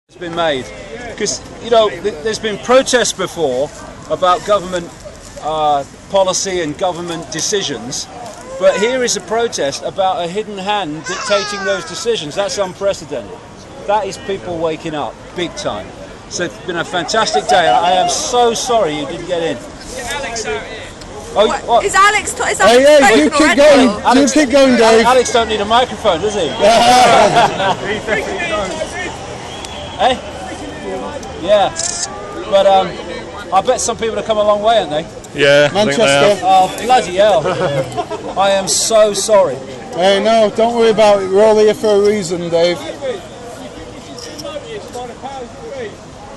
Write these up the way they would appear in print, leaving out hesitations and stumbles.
It's been made because there's been protests before about government policy and government decisions, but here is a protest about a hidden hand dictating those decisions. That's unprecedented. That is people waking up big time. So it's been a fantastic day. I am so sorry you didn't get in. Get Alex out here. Oh, what? Is Alex? Hey, you keep going. Alex, you keep going, Dave. Alex don't need a microphone, does he? Hey? Yeah. But I bet some people have come a long way, haven't they? Yeah, Manchester. Oh, bloody hell. I am so sorry. Hey, no, don't worry about it. We're all here for a reason, Dave.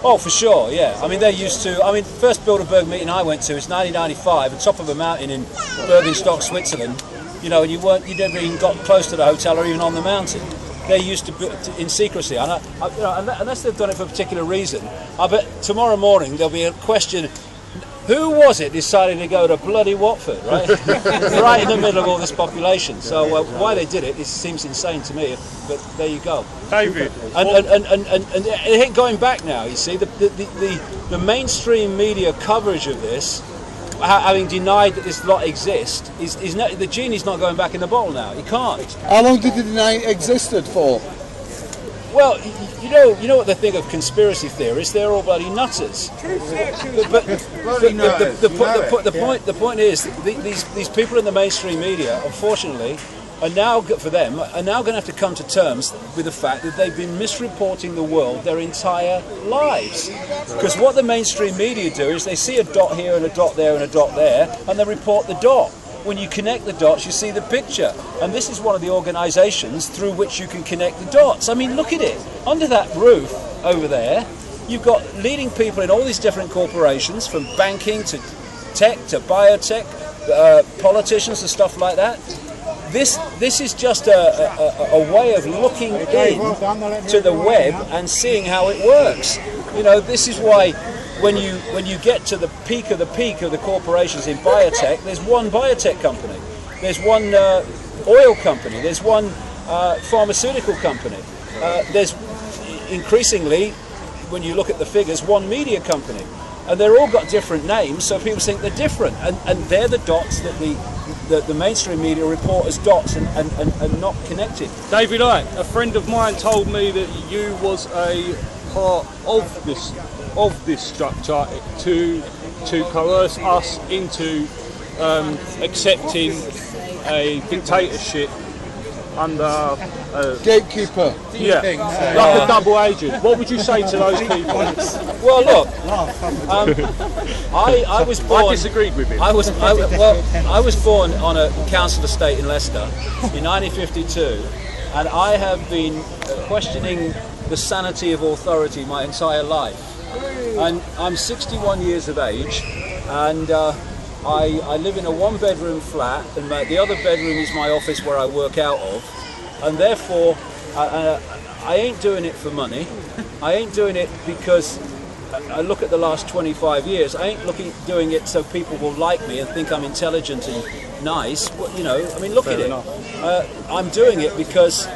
Oh, for sure, yeah. I mean, they're used to... I mean, the first Bilderberg meeting I went to was 1995, at the top of a mountain in Bergenstock, Switzerland. You know, and you never even got close to the hotel or even on the mountain. They're used to in secrecy. And unless they've done it for a particular reason, I bet tomorrow morning there'll be a question... Who was it decided to go to bloody Watford, right? Right in the middle of all this population. So why they did it seems insane to me, but there you go. David. And it ain't going back now, you see. The mainstream media coverage of this, having denied that this lot exists, the genie's not going back in the bottle now. He can't. How long did it deny it existed for? Well, you know what they think of conspiracy theorists? They're all bloody nutters. But the point is, these people in the mainstream media, unfortunately, are now going to have to come to terms with the fact that they've been misreporting the world their entire lives. Because what the mainstream media do is they see a dot here and a dot there and a dot there, and they report the dot. When you connect the dots, you see the picture. And this is one of the organisations through which you can connect the dots. I mean, look at it. Under that roof over there, you've got leading people in all these different corporations, from banking to tech to biotech, politicians and stuff like that. This is just a way of looking in to the web and seeing how it works. You know, this is why when you get to the peak of the corporations in biotech, there's one biotech company, there's one oil company, there's one pharmaceutical company, there's increasingly, when you look at the figures, one media company, and they're all got different names, so people think they're different, and they're the dots that the mainstream media report as dots and not connected. David Icke, a friend of mine told me that you was a part of this structure to coerce us into accepting a dictatorship under a gatekeeper. Yeah, like a double agent. What would you say to those people? Well, look, I was born. I disagreed with him. I was born on a council estate in Leicester in 1952, and I have been questioning the sanity of authority my entire life. And I'm 61 years of age, and I live in a one-bedroom flat, and the other bedroom is my office where I work out of, and therefore I ain't doing it for money. I ain't doing it because I look at the last 25 years. I ain't doing it so people will like me and think I'm intelligent and nice. Well, you know, I mean, look at it. I'm doing it because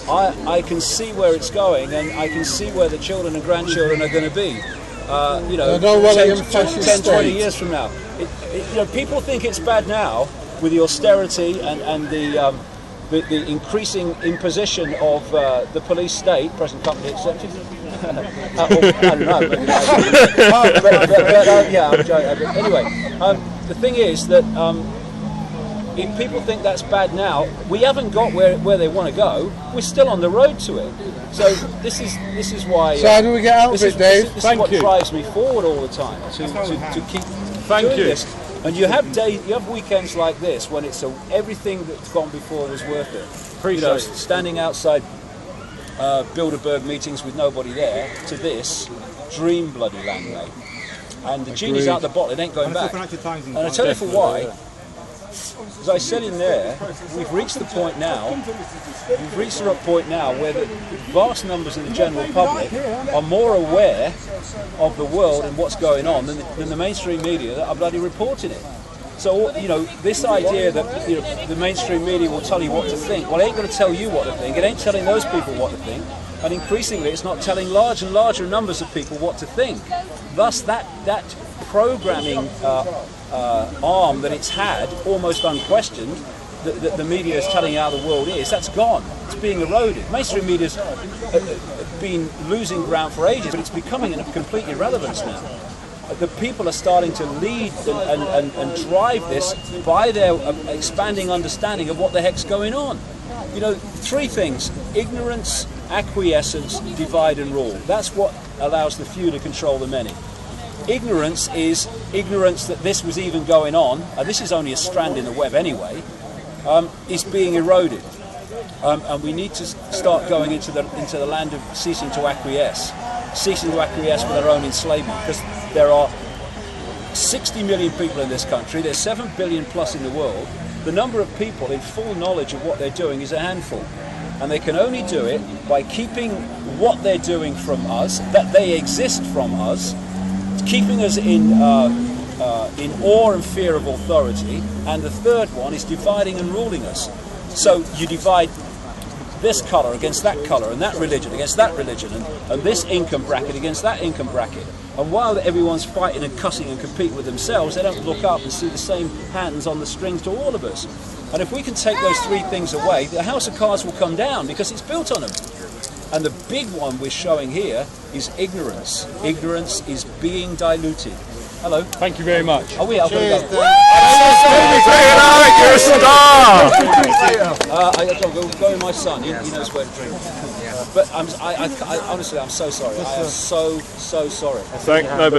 I can see where it's going, and I can see where the children and grandchildren are going to be. 10, 20 years from now. People think it's bad now with the austerity and the increasing imposition of the police state, present company excepted. I don't know. Yeah, I'm joking. Anyway, the thing is that if people think that's bad now, we haven't got where they want to go. We're still on the road to it. So this is why. So how do we get out of it, Dave? This is what drives me forward all the time to keep doing this. And you have weekends like this when it's everything that's gone before was worth it. Standing outside Bilderberg meetings with nobody there to this dream bloody land, mate. And the genie's out the bottle; it ain't going back. And I tell you for why. As I said in there, we've reached the point now where the vast numbers of the general public are more aware of the world and what's going on than the mainstream media that are bloody reporting it. So, this idea that the mainstream media will tell you what to think, well, it ain't going to tell you what to think. It ain't telling those people what to think. And increasingly it's not telling large and larger numbers of people what to think. Thus that programming arm that it's had, almost unquestioned, that the media is telling how the world is, that's gone. It's being eroded. Mainstream media's been losing ground for ages, but it's becoming a complete irrelevance now. The people are starting to lead and drive this by their expanding understanding of what the heck's going on. You know, three things: ignorance, acquiescence, divide and rule. That's what allows the few to control the many. Ignorance is ignorance that this was even going on, and this is only a strand in the web anyway, is being eroded. And we need to start going into the land of ceasing to acquiesce with our own enslavement, because there are 60 million people in this country, there's 7 billion plus in the world. The number of people in full knowledge of what they're doing is a handful, and they can only do it by keeping what they're doing from us, that they exist from us, keeping us in awe and fear of authority. And the third one is dividing and ruling us. So you divide this colour against that colour, and that religion against that religion, and this income bracket against that income bracket. And while everyone's fighting and cussing and competing with themselves, they don't look up and see the same hands on the strings to all of us. And if we can take those three things away, the house of cards will come down, because it's built on them. And the big one we're showing here is ignorance. Ignorance is being diluted. Hello. Thank you very much. Oh, yeah, I've got to go. You're a star! Go with my son. He knows where to drink. But I honestly, I'm so sorry. I am so sorry.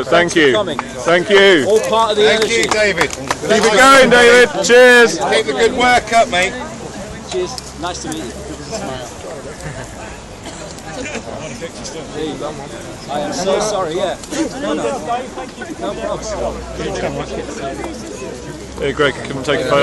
Thank you. Coming. Thank you. All part of the energy. Thank you, David. Keep it going, David. Cheers. Keep the good work up, mate. Cheers. Nice to meet you. I am so sorry, yeah. No problem. Hey, Greg, come and take a photo.